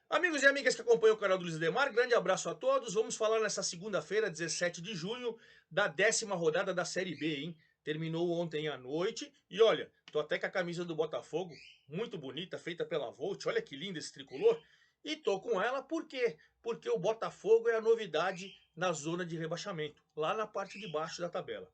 Amigos e amigas que acompanham o canal do Luiz Ademar, grande abraço a todos. Vamos falar nessa segunda-feira, 17 de junho, da 10ª rodada da Série B, hein? Terminou ontem à noite e olha, tô até com a camisa do Botafogo, muito bonita, feita pela Volt. Olha que lindo esse tricolor. E tô com ela por quê? Porque o Botafogo é a novidade na zona de rebaixamento, lá na parte de baixo da tabela.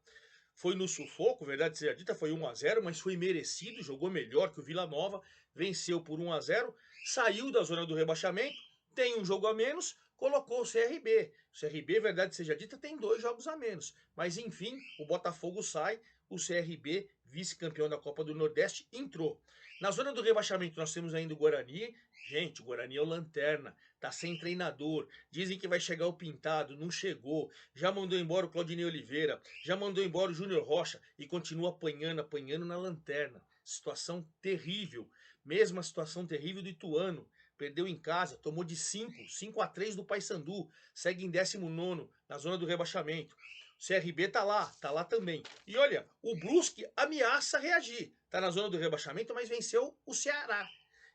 Foi no sufoco, verdade seja dita, foi 1-0, mas foi merecido, jogou melhor que o Vila Nova, venceu por 1-0, saiu da zona do rebaixamento, tem um jogo a menos, colocou o CRB. O CRB, verdade seja dita, tem 2 jogos a menos. Mas enfim, o Botafogo sai, o CRB, vice-campeão da Copa do Nordeste, entrou. Na zona do rebaixamento nós temos ainda o Guarani. Gente, o Guarani é o lanterna, tá sem treinador. Dizem que vai chegar o Pintado, não chegou. Já mandou embora o Claudinei Oliveira, já mandou embora o Júnior Rocha e continua apanhando, apanhando na lanterna. Situação terrível. Mesma situação terrível do Ituano. Perdeu em casa, tomou de 5-3 do Paysandu. Segue em 19º na zona do rebaixamento. O CRB tá lá também. E olha, o Brusque ameaça reagir. Tá na zona do rebaixamento, mas venceu o Ceará.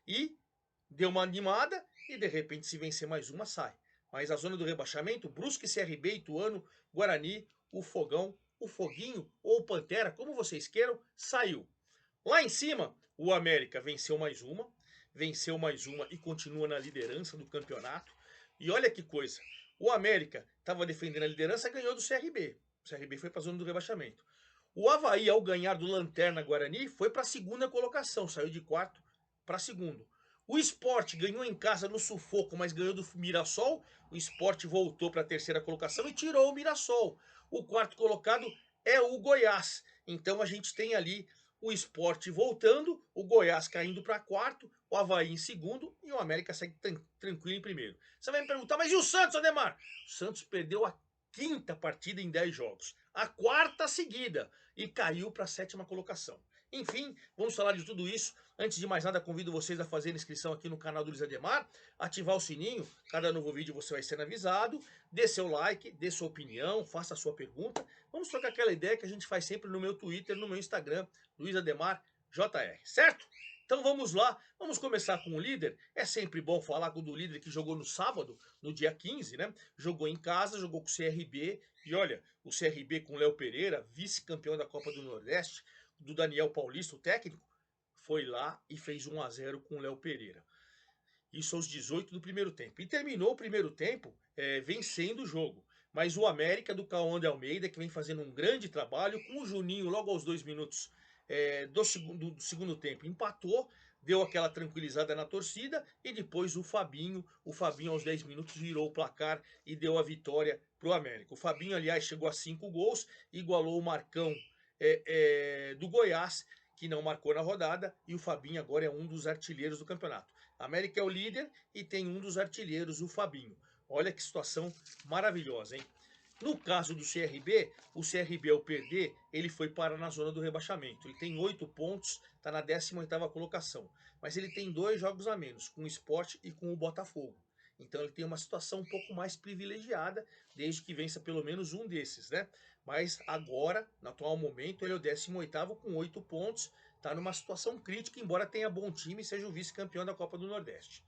E deu uma animada e de repente se vencer mais uma sai. Mas a zona do rebaixamento, Brusque, CRB, Ituano, Guarani, o Fogão, o Foguinho ou o Pantera, como vocês queiram, saiu. Lá em cima, o América venceu mais uma e continua na liderança do campeonato. E olha que coisa, o América estava defendendo a liderança, ganhou do CRB. O CRB foi para a zona do rebaixamento. O Avaí, ao ganhar do Lanterna Guarani, foi para a segunda colocação, saiu de quarto para segundo. O Sport ganhou em casa no sufoco, mas ganhou do Mirassol. O Sport voltou para a terceira colocação e tirou o Mirassol. O quarto colocado é o Goiás. Então a gente tem ali o Sport voltando, o Goiás caindo para quarto, o Avaí em segundo e o América segue tranquilo em primeiro. Você vai me perguntar, mas e o Santos, Ademar? O Santos perdeu a quinta partida em 10 jogos, a quarta seguida e caiu para a sétima colocação. Enfim, vamos falar de tudo isso. Antes de mais nada, convido vocês a fazer inscrição aqui no canal do Luiz Ademar, ativar o sininho, cada novo vídeo você vai sendo avisado, dê seu like, dê sua opinião, faça a sua pergunta. Vamos trocar aquela ideia que a gente faz sempre no meu Twitter, no meu Instagram, Luiz Ademar JR, certo? Então vamos lá, vamos começar com o líder. É sempre bom falar com o do líder que jogou no sábado, no dia 15, né? Jogou em casa, jogou com o CRB. E olha, o CRB com o Léo Pereira, vice-campeão da Copa do Nordeste, do Daniel Paulista, o técnico, foi lá e fez 1-0 com o Léo Pereira. Isso aos 18 do primeiro tempo. E terminou o primeiro tempo vencendo o jogo. Mas o América do Cauã de Almeida, que vem fazendo um grande trabalho, com o Juninho logo aos 2 minutos do segundo tempo, empatou, deu aquela tranquilizada na torcida e depois o Fabinho aos 10 minutos virou o placar e deu a vitória para o América. O Fabinho, aliás, chegou a 5 gols, igualou o Marcão do Goiás, que não marcou na rodada, e o Fabinho agora é um dos artilheiros do campeonato. A América é o líder e tem um dos artilheiros, o Fabinho. Olha que situação maravilhosa, hein? No caso do CRB, o CRB ao perder, ele foi parar na zona do rebaixamento. Ele tem 8 pontos, está na 18ª colocação. Mas ele tem 2 jogos a menos, com o Sport e com o Botafogo. Então ele tem uma situação um pouco mais privilegiada, desde que vença pelo menos um desses, né? Mas agora, no atual momento, ele é o 18º com 8 pontos, está numa situação crítica, embora tenha bom time e seja o vice-campeão da Copa do Nordeste.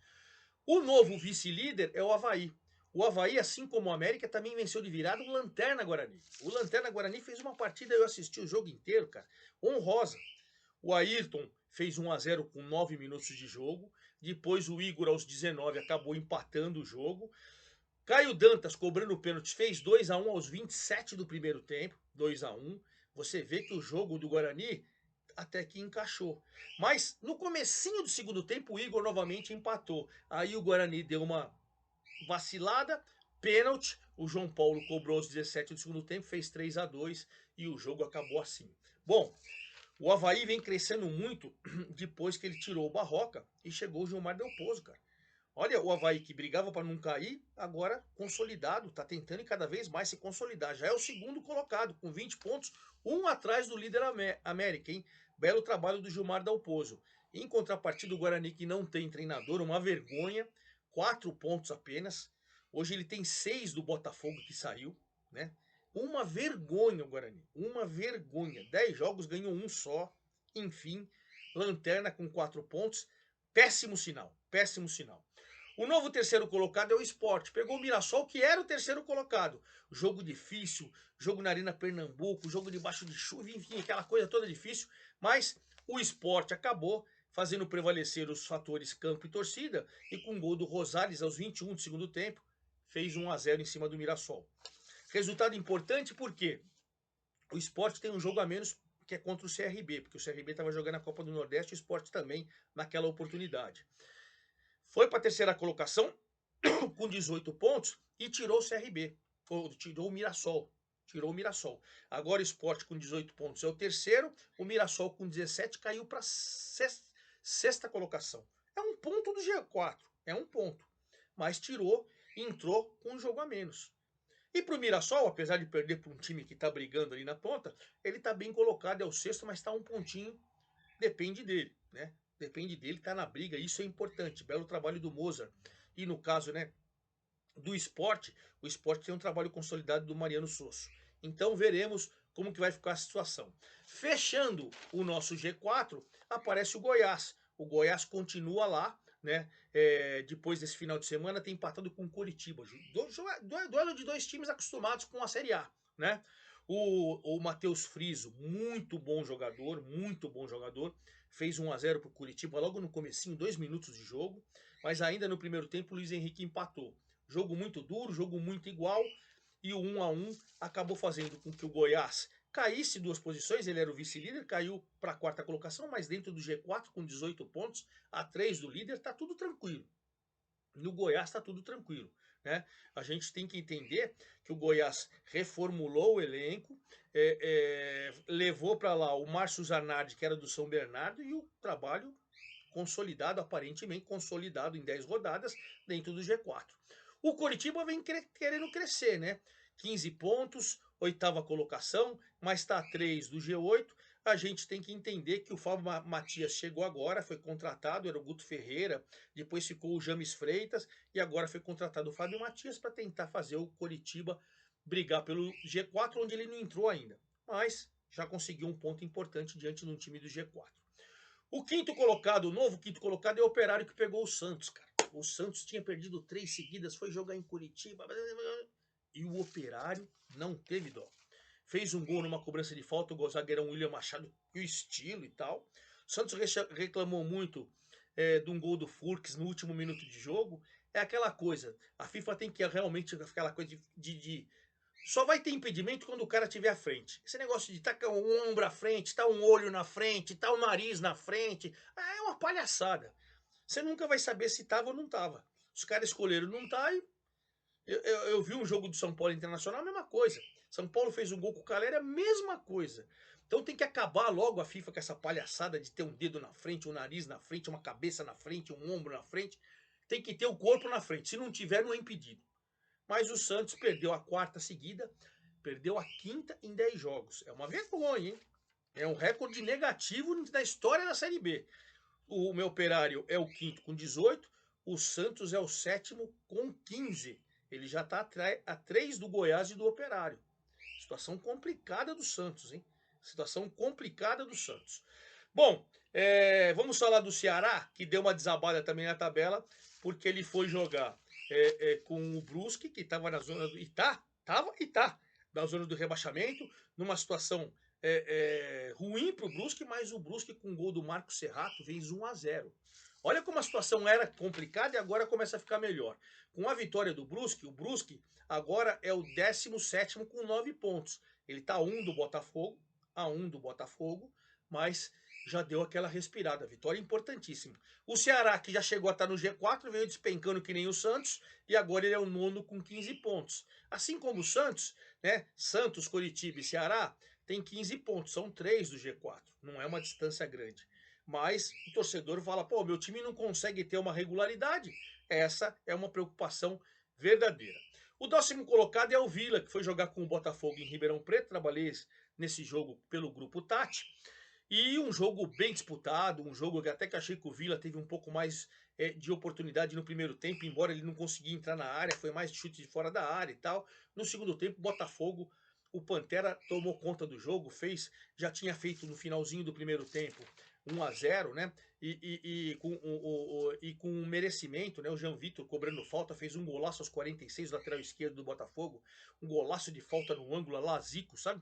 O novo vice-líder é o Avaí. O Avaí, assim como o América, também venceu de virada o Lanterna Guarani. O Lanterna Guarani fez uma partida, eu assisti o jogo inteiro, cara, honrosa. O Ayrton fez 1-0 com 9 minutos de jogo. Depois o Igor, aos 19, acabou empatando o jogo. Caio Dantas, cobrando pênalti, fez 2-1 aos 27 do primeiro tempo. 2-1. Você vê que o jogo do Guarani até que encaixou. Mas no comecinho do segundo tempo, o Igor novamente empatou. Aí o Guarani deu uma vacilada, pênalti. O João Paulo cobrou aos 17 do segundo tempo, fez 3-2 e o jogo acabou assim. Bom, o Avaí vem crescendo muito depois que ele tirou o Barroca e chegou o Gilmar Del Pozo, cara. Olha o Avaí que brigava para não cair, agora consolidado, está tentando cada vez mais se consolidar. Já é o segundo colocado, com 20 pontos, um atrás do líder América, hein? Belo trabalho do Gilmar Dalpozo. Em contrapartida, o Guarani, que não tem treinador, uma vergonha, 4 pontos apenas. Hoje ele tem 6 do Botafogo que saiu, né? Uma vergonha o Guarani, uma vergonha. 10 jogos, ganhou um só. Enfim, lanterna com 4 pontos. Péssimo sinal, péssimo sinal. O novo terceiro colocado é o Sport. Pegou o Mirassol, que era o terceiro colocado. Jogo difícil, jogo na Arena Pernambuco, jogo debaixo de chuva, enfim, aquela coisa toda difícil. Mas o Sport acabou fazendo prevalecer os fatores campo e torcida. E com o gol do Rosales aos 21 do segundo tempo, fez 1-0 em cima do Mirassol. Resultado importante porque o Sport tem um jogo a menos que é contra o CRB, porque o CRB estava jogando a Copa do Nordeste e o Sport também naquela oportunidade. Foi para a terceira colocação com 18 pontos e tirou o CRB, ou tirou o Mirassol. Tirou o Mirassol. Agora o Sport com 18 pontos é o terceiro, o Mirassol com 17 caiu para sexta colocação. É um ponto do G4, é um ponto. Mas tirou e entrou com um jogo a menos. E para o Mirassol, apesar de perder para um time que está brigando ali na ponta, ele está bem colocado, é o sexto, mas está um pontinho, depende dele, né? Depende dele, está na briga, isso é importante. Belo trabalho do Mozart. E no caso, né, do esporte, o esporte tem um trabalho consolidado do Mariano Sosso. Então veremos como que vai ficar a situação. Fechando o nosso G4, aparece o Goiás. O Goiás continua lá, né? Depois desse final de semana, tem empatado com o Coritiba. Duelo de dois times acostumados com a Série A, né? O Matheus Friso, muito bom jogador, fez 1-0 para o Curitiba logo no comecinho, 2 minutos de jogo, mas ainda no primeiro tempo o Luiz Henrique empatou. Jogo muito duro, jogo muito igual, e o 1-1 acabou fazendo com que o Goiás caísse 2 posições, ele era o vice-líder, caiu para a quarta colocação, mas dentro do G4 com 18 pontos, a 3 do líder, está tudo tranquilo. No Goiás está tudo tranquilo, né? A gente tem que entender que o Goiás reformulou o elenco, levou para lá o Márcio Zanardi, que era do São Bernardo, e o trabalho consolidado, aparentemente consolidado em 10 rodadas dentro do G4. O Coritiba vem querendo crescer, né? 15 pontos, oitava colocação, mas está a 3 do G8. A gente tem que entender que o Fábio Matias chegou agora, foi contratado, era o Guto Ferreira, depois ficou o James Freitas e agora foi contratado o Fábio Matias para tentar fazer o Coritiba brigar pelo G4, onde ele não entrou ainda. Mas já conseguiu um ponto importante diante de um time do G4. O quinto colocado, o novo quinto colocado é o Operário que pegou o Santos, cara. O Santos tinha perdido 3 seguidas, foi jogar em Curitiba. E o Operário não teve dó. Fez um gol numa cobrança de falta, o zagueirão William Machado, o estilo e tal. O Santos reclamou muito de um gol do Furques no último minuto de jogo. É aquela coisa, a FIFA tem que realmente aquela coisa de só vai ter impedimento quando o cara estiver à frente. Esse negócio de tá com um ombro à frente, tá um olho na frente, tá o nariz na frente, é uma palhaçada. Você nunca vai saber se tava ou não tava. Os caras escolheram não tá e eu vi um jogo do São Paulo Internacional, a mesma coisa. São Paulo fez um gol com o Calera, a mesma coisa. Então tem que acabar logo a FIFA com essa palhaçada de ter um dedo na frente, um nariz na frente, uma cabeça na frente, um ombro na frente. Tem que ter o corpo na frente. Se não tiver, não é impedido. Mas o Santos perdeu a quarta seguida, perdeu a quinta em 10 jogos. É uma vergonha, hein? É um recorde negativo na história da Série B. O meu Operário é o quinto com 18, o Santos é o sétimo com 15. Ele já está a 3 do Goiás e do Operário. Situação complicada do Santos, hein? Situação complicada do Santos. Bom, vamos falar do Ceará, que deu uma desabada também na tabela, porque ele foi jogar com o Brusque, que estava na zona do. Tá na zona do rebaixamento, numa situação ruim para o Brusque, mas o Brusque com o gol do Marcos Serrato fez 1-0. Olha como a situação era complicada e agora começa a ficar melhor. Com a vitória do Brusque, o Brusque agora é o 17º com 9 pontos. Ele está a 1 do Botafogo, mas já deu aquela respirada. Vitória importantíssima. O Ceará, que já chegou a estar no G4, veio despencando que nem o Santos, e agora ele é o nono com 15 pontos. Assim como o Santos, né? Santos, Coritiba e Ceará tem 15 pontos, são 3 do G4. Não é uma distância grande. Mas o torcedor fala, pô, meu time não consegue ter uma regularidade. Essa é uma preocupação verdadeira. O 10º colocado é o Vila, que foi jogar com o Botafogo em Ribeirão Preto. Trabalhei nesse jogo pelo Grupo Tati. E um jogo bem disputado, um jogo que até que achei que o Vila teve um pouco mais de oportunidade no primeiro tempo, embora ele não conseguia entrar na área, foi mais chute de fora da área e tal. No segundo tempo, o Botafogo, o Pantera tomou conta do jogo, já tinha feito no finalzinho do primeiro tempo 1-0, né? E com merecimento, né? O Jean Vitor cobrando falta, fez um golaço aos 46, lateral esquerdo do Botafogo, um golaço de falta no ângulo, lá Zico, sabe?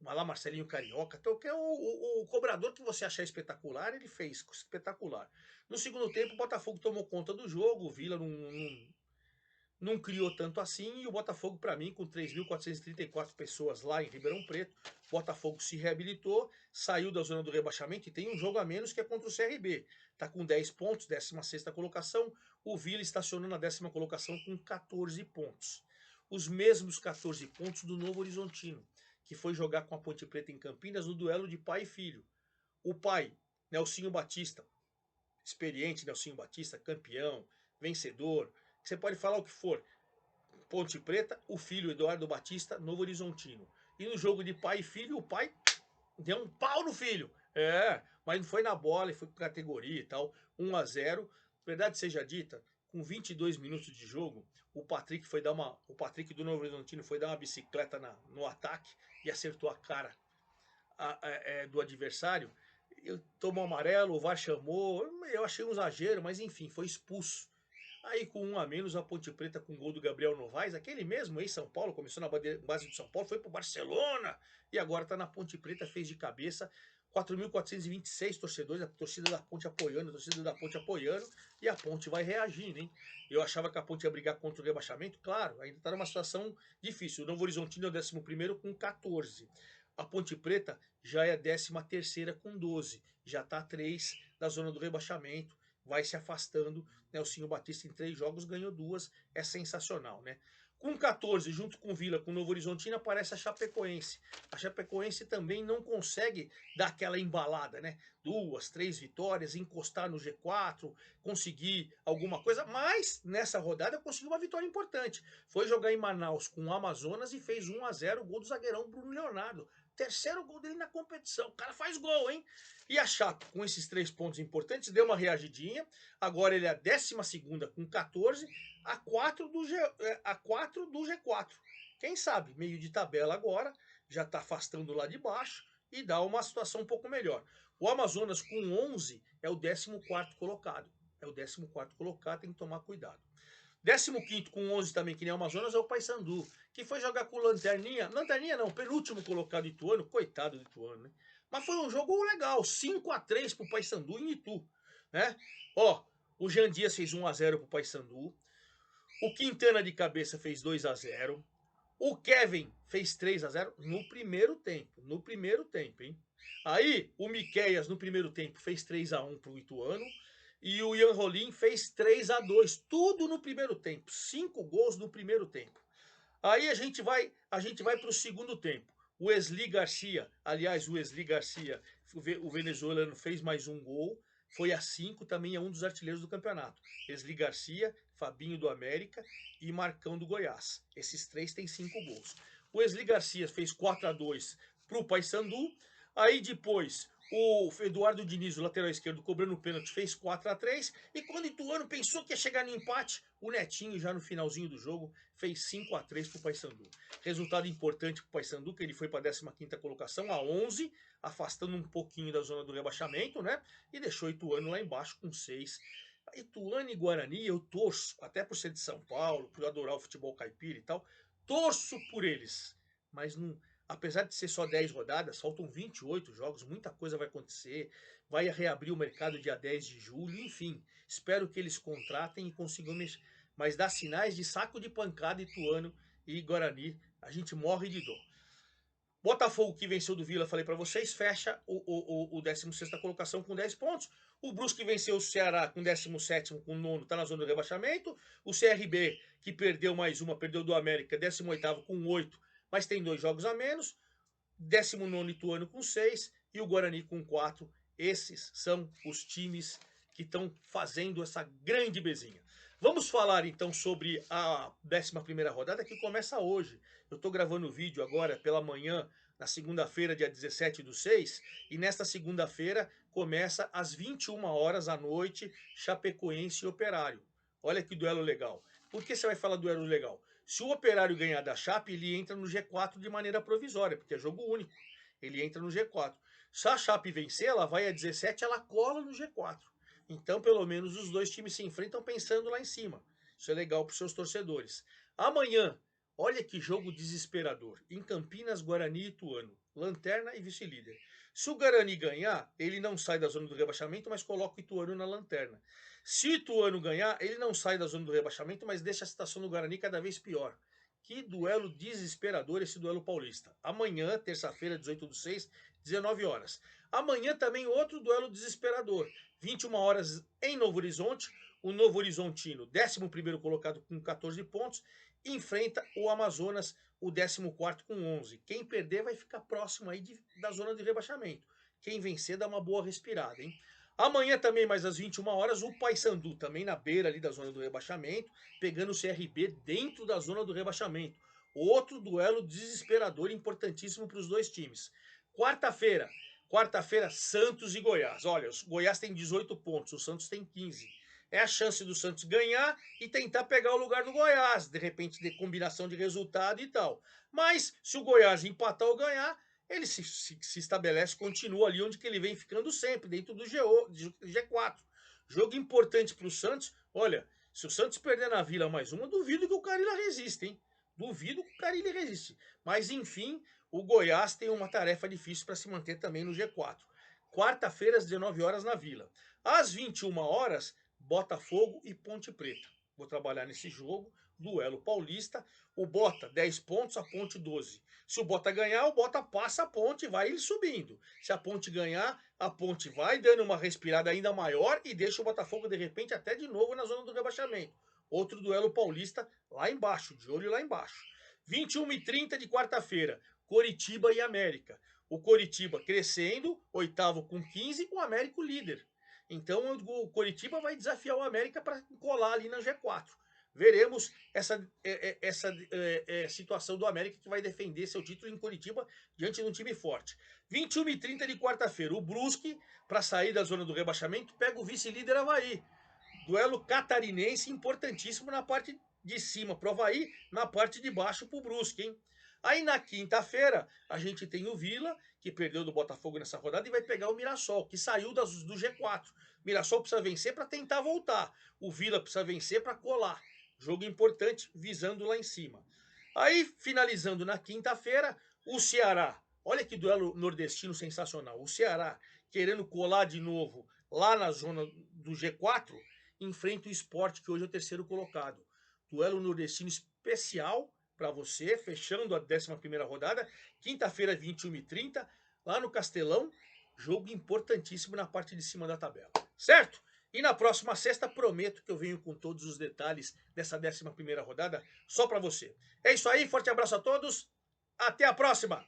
Lá Marcelinho Carioca, então, que é o cobrador que você achar espetacular, ele fez espetacular. No segundo tempo, o Botafogo tomou conta do jogo, o Vila não criou tanto assim, e o Botafogo, para mim, com 3.434 pessoas lá em Ribeirão Preto, o Botafogo se reabilitou, saiu da zona do rebaixamento e tem um jogo a menos que é contra o CRB. Está com 10 pontos, 16ª colocação, o Vila estacionou na 10ª colocação com 14 pontos. Os mesmos 14 pontos do Novo Horizontino, que foi jogar com a Ponte Preta em Campinas no duelo de pai e filho. O pai, Nelsinho Batista, experiente Nelsinho Batista, campeão, vencedor, você pode falar o que for. Ponte Preta, o filho Eduardo Batista, Novo Horizontino. E no jogo de pai e filho, o pai deu um pau no filho. Mas não foi na bola, foi com categoria e tal. 1-0. Verdade seja dita, com 22 minutos de jogo, o Patrick do Novo Horizontino foi dar uma bicicleta no ataque e acertou a cara do adversário. Tomou amarelo, o VAR chamou. Eu achei um exagero, mas enfim, foi expulso. Aí com 1 a menos, a Ponte Preta com o gol do Gabriel Novaes, aquele mesmo ex-São Paulo, começou na base do São Paulo, foi pro Barcelona e agora tá na Ponte Preta, fez de cabeça. 4.426 torcedores, a torcida da Ponte apoiando, e a Ponte vai reagindo, hein? Eu achava que a Ponte ia brigar contra o rebaixamento, claro, ainda tá numa situação difícil. O Novo Horizontino é o 11º com 14. A Ponte Preta já é a 13ª com 12, já tá a 3 da zona do rebaixamento, vai se afastando. Nelsinho Batista em 3 jogos ganhou 2, é sensacional, né? Com 14, junto com o Vila, com o Novo Horizontino, aparece a Chapecoense. A Chapecoense também não consegue dar aquela embalada, né? 2, 3 vitórias, encostar no G4, conseguir alguma coisa, mas nessa rodada conseguiu uma vitória importante. Foi jogar em Manaus com o Amazonas e fez 1-0, o gol do zagueirão Bruno Leonardo. Terceiro gol dele na competição. O cara faz gol, hein? E a Chape, com esses 3 pontos importantes, deu uma reagidinha. Agora ele é a 12ª com 14, a 4 do G4. Quem sabe, meio de tabela agora, já está afastando lá de baixo e dá uma situação um pouco melhor. O Amazonas com 11 é o 14º colocado. É o 14º colocado, tem que tomar cuidado. 15º com 11 também, que nem o Amazonas, é o Paysandu, que foi jogar com o Lanterninha. Lanterninha não, penúltimo colocado Ituano, coitado do Ituano, né? Mas foi um jogo legal, 5-3 pro Paysandu em Itu, né? Ó, o Jean Dias fez 1-0 pro Paysandu, o Quintana de cabeça fez 2-0, o Kevin fez 3-0 no primeiro tempo, hein? Aí, o Miqueias no primeiro tempo fez 3-1 pro Ituano, e o Ian Rolim fez 3-2, tudo no primeiro tempo, 5 gols no primeiro tempo. Aí a gente vai para o segundo tempo. O Wesley Garcia, o venezuelano, fez mais um gol, foi a 5, também é um dos artilheiros do campeonato. Wesley Garcia, Fabinho do América e Marcão do Goiás. Esses 3 têm 5 gols. O Wesley Garcia fez 4-2 para o Paysandu. Aí depois o Eduardo Diniz, o lateral esquerdo, cobrando o pênalti, fez 4-3. E quando o Ituano pensou que ia chegar no empate, o Netinho, já no finalzinho do jogo, fez 5-3 para o Paysandu. Resultado importante para o Paysandu, que ele foi para a 15ª colocação, a 11, afastando um pouquinho da zona do rebaixamento, né? E deixou o Ituano lá embaixo com 6. Ituano e Guarani, eu torço, até por ser de São Paulo, por adorar o futebol caipira e tal, torço por eles. Mas não, apesar de ser só 10 rodadas, faltam 28 jogos, muita coisa vai acontecer, vai reabrir o mercado dia 10 de julho, enfim. Espero que eles contratem e consigam mexer. Mas dá sinais de saco de pancada Ituano e Guarani, a gente morre de dor. Botafogo, que venceu do Vila, falei para vocês, fecha o 16ª colocação com 10 pontos. O Brusque venceu o Ceará com 17º, com 9, está na zona do rebaixamento. O CRB, que perdeu mais uma, perdeu do América, 18º com 8, mas tem 2 jogos a menos. 19º Ituano com 6 e o Guarani com 4. Esses são os times que estão fazendo essa grande bezinha. Vamos falar então sobre a 11ª rodada, que começa hoje. Eu estou gravando o vídeo agora pela manhã, na segunda-feira, dia 17/6, e nesta segunda-feira começa às 21 horas à noite, Chapecoense e Operário. Olha que duelo legal. Por que você vai falar duelo legal? Se o Operário ganhar da Chape, ele entra no G4 de maneira provisória, porque é jogo único. Ele entra no G4. Se a Chape vencer, ela vai a 17, ela cola no G4. Então, pelo menos os dois times se enfrentam pensando lá em cima. Isso é legal para os seus torcedores. Amanhã, olha que jogo desesperador. Em Campinas, Guarani e Ituano. Lanterna e vice-líder. Se o Guarani ganhar, ele não sai da zona do rebaixamento, mas coloca o Ituano na lanterna. Se o Ituano ganhar, ele não sai da zona do rebaixamento, mas deixa a situação do Guarani cada vez pior. Que duelo desesperador esse duelo paulista. Amanhã, terça-feira, 18/6, 19 horas. Amanhã também outro duelo desesperador. 21 horas em Novo Horizonte. O Novo Horizontino, 11º colocado com 14 pontos, enfrenta o Amazonas, o 14º com 11. Quem perder vai ficar próximo aí da zona de rebaixamento. Quem vencer dá uma boa respirada, hein? Amanhã também, mais às 21 horas, o Paysandu, também na beira ali da zona do rebaixamento, pegando o CRB dentro da zona do rebaixamento. Outro duelo desesperador, importantíssimo para os dois times. Quarta-feira, Santos e Goiás. Olha, o Goiás tem 18 pontos, o Santos tem 15. É a chance do Santos ganhar e tentar pegar o lugar do Goiás, de repente, de combinação de resultado e tal. Mas, se o Goiás empatar ou ganhar, ele se estabelece, continua ali onde que ele vem ficando sempre, dentro do G4. Jogo importante para o Santos. Olha, se o Santos perder na Vila mais uma, duvido que o Carille resista, hein? Duvido que o Carille resiste. Mas, enfim, o Goiás tem uma tarefa difícil para se manter também no G4. Quarta-feira, às 19 horas, na Vila. Às 21 horas, Botafogo e Ponte Preta. Vou trabalhar nesse jogo, duelo paulista. O Bota, 10 pontos, a Ponte 12. Se o Bota ganhar, o Bota passa a Ponte e vai ele subindo. Se a Ponte ganhar, a Ponte vai dando uma respirada ainda maior e deixa o Botafogo, de repente, até de novo na zona do rebaixamento. Outro duelo paulista lá embaixo, de olho lá embaixo. 21h30 de quarta-feira, Coritiba e América. O Coritiba crescendo, oitavo com 15, o América o líder. Então o Coritiba vai desafiar o América para colar ali na G4. Veremos essa situação do América, que vai defender seu título em Coritiba diante de um time forte. 21h30 de quarta-feira, o Brusque, para sair da zona do rebaixamento, pega o vice-líder Avaí. Duelo catarinense importantíssimo na parte de cima para o Avaí, na parte de baixo para o Brusque, hein? Aí na quinta-feira, a gente tem o Vila, que perdeu do Botafogo nessa rodada, e vai pegar o Mirassol, que saiu do G4. O Mirassol precisa vencer para tentar voltar. O Vila precisa vencer para colar. Jogo importante, visando lá em cima. Aí, finalizando na quinta-feira, o Ceará. Olha que duelo nordestino sensacional. O Ceará, querendo colar de novo lá na zona do G4, enfrenta o Sport, que hoje é o terceiro colocado. Duelo nordestino especial para você, fechando a 11ª rodada, quinta-feira, 21h30, lá no Castelão, jogo importantíssimo na parte de cima da tabela, certo? E na próxima sexta, prometo que eu venho com todos os detalhes dessa 11ª rodada, só para você. É isso aí, forte abraço a todos, até a próxima!